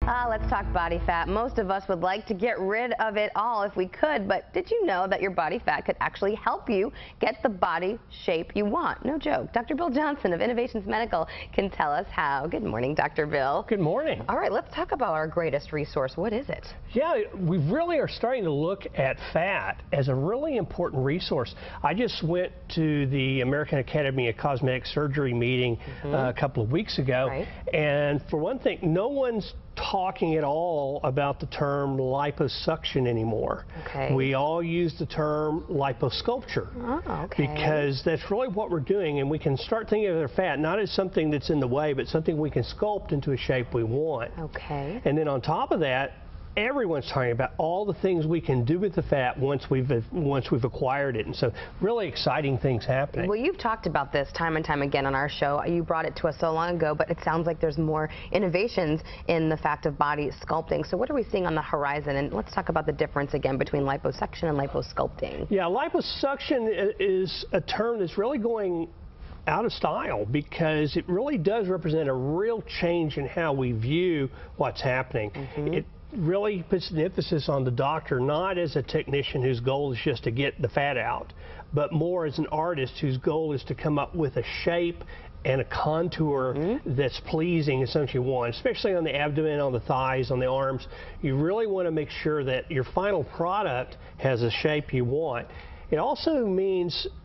Let's talk body fat. Most of us would like to get rid of it all if we could, but did you know that your body fat could actually help you get the body shape you want? No joke. Dr. Bill Johnson of Innovations Medical can tell us how. Good morning, Dr. Bill. Good morning. All right, let's talk about our greatest resource. What is it? Yeah, we really are starting to look at fat as a really important resource. I just went to the American Academy of Cosmetic Surgery meeting a couple of weeks ago, and for one thing, no one's talking at all about the term liposuction anymore. We all use the term liposculpture because that's really what we're doing, and we can start thinking of our fat not as something that's in the way, but something we can sculpt into a shape we want. And then on top of that, everyone's talking about all the things we can do with the fat once we've acquired it, and so really exciting things happening. Well, you've talked about this time and time again on our show. You brought it to us so long ago, but it sounds like there's more innovations in the fact of body sculpting. So what are we seeing on the horizon? And let's talk about the difference again between liposuction and liposculpting. Yeah, liposuction is a term that's really going out of style because it really does represent a real change in how we view what's happening. It really puts the emphasis on the doctor, not as a technician whose goal is just to get the fat out, but more as an artist whose goal is to come up with a shape and a contour that's pleasing as something you want, especially on the abdomen, on the thighs, on the arms. You really want to make sure that your final product has a shape you want. It also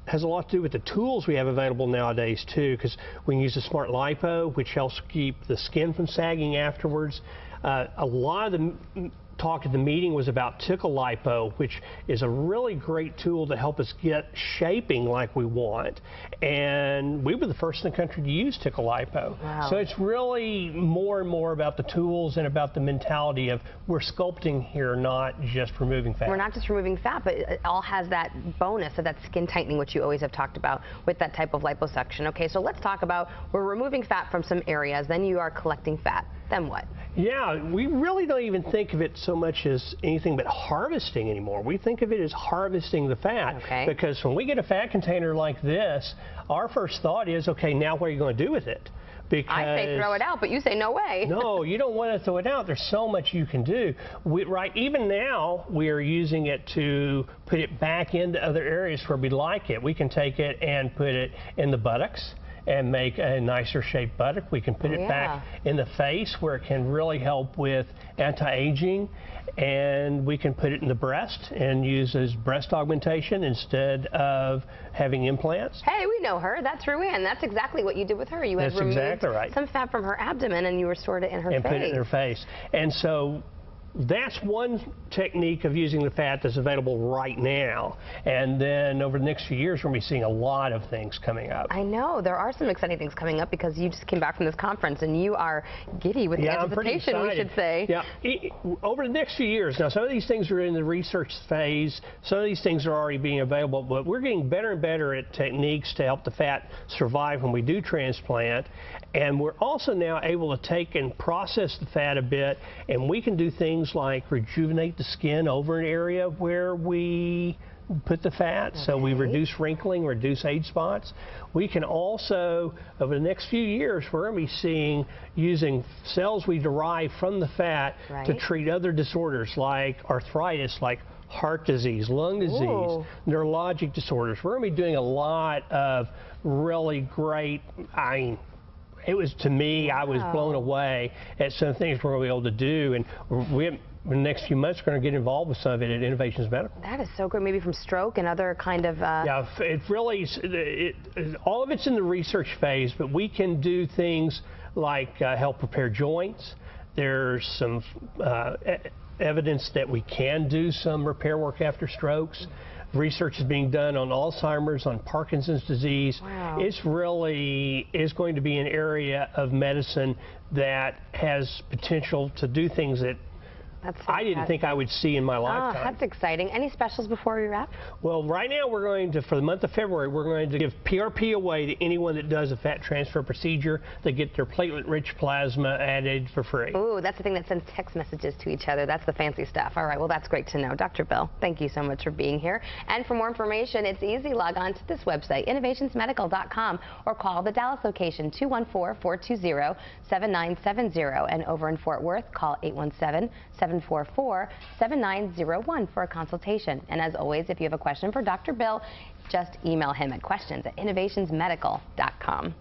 has a lot to do with the tools we have available nowadays too, because we can use the Smart Lipo, which helps keep the skin from sagging afterwards. A lot of the talk at the meeting was about Tickle Lipo, which is a really great tool to help us get shaping like we want. And we were the first in the country to use Tickle Lipo. So it's really more and more about the tools and about the mentality of we're sculpting here, not just removing fat. We're not just removing fat, but it all has that bonus of that skin tightening, which you always have talked about with that type of liposuction. Okay, so let's talk about, we're removing fat from some areas, then you are collecting fat. Then what? Yeah, we really don't even think of it so much as anything but harvesting anymore. We think of it as harvesting the fat because when we get a fat container like this, our first thought is, okay, now what are you going to do with it? Because I say throw it out, but you say no way. No, you don't want to throw it out. There's so much you can do. Even now, we are using it to put it back into other areas where we like it. We can take it and put it in the buttocks and make a nicer shaped buttock. We can put it back in the face where it can really help with anti-aging, and we can put it in the breast and use as breast augmentation instead of having implants. Hey, we know her. That's Ruanne. That's exactly what you did with her. You had removed some fat from her abdomen and you restored it in her face. And put it in her face. And so that's one technique of using the fat that's available right now. And then over the next few years, we're going to be seeing a lot of things coming up. I know. There are some exciting things coming up because you just came back from this conference and you are giddy with anticipation, we should say. Yeah. Over the next few years, now some of these things are in the research phase, some of these things are already being available, but we're getting better and better at techniques to help the fat survive when we do transplant. And we're also now able to take and process the fat a bit, and we can do things like rejuvenate the skin over an area where we put the fat, so we reduce wrinkling, reduce age spots. We can also, over the next few years, we're going to be using cells we derive from the fat to treat other disorders like arthritis, like heart disease, lung disease, neurologic disorders. We're going to be doing a lot of really great, to me, I was blown away at some things we're going to be able to do, and in the next few months, we're going to get involved with some of it at Innovations Medical. That is so good, maybe from stroke and other kind of... Yeah, it really, all of it's in the research phase, but we can do things like help repair joints. There's some evidence that we can do some repair work after strokes. Research is being done on Alzheimer's, on Parkinson's disease. It's really going to be an area of medicine that has potential to do things that I didn't think I would see in my lifetime. Oh, that's exciting. Any specials before we wrap? Well, right now we're going to, for the month of February, we're going to give PRP away to anyone that does a fat transfer procedure. They get their platelet-rich plasma added for free. Ooh, that's the thing that sends text messages to each other. That's the fancy stuff. All right, well, that's great to know. Dr. Bill, thank you so much for being here. And for more information, it's easy. Log on to this website, innovationsmedical.com, or call the Dallas location, 214-420-7970. And over in Fort Worth, call 817-744-7901 for a consultation. And as always, if you have a question for Dr. Bill, just email him at questions@innovationsmedical.com.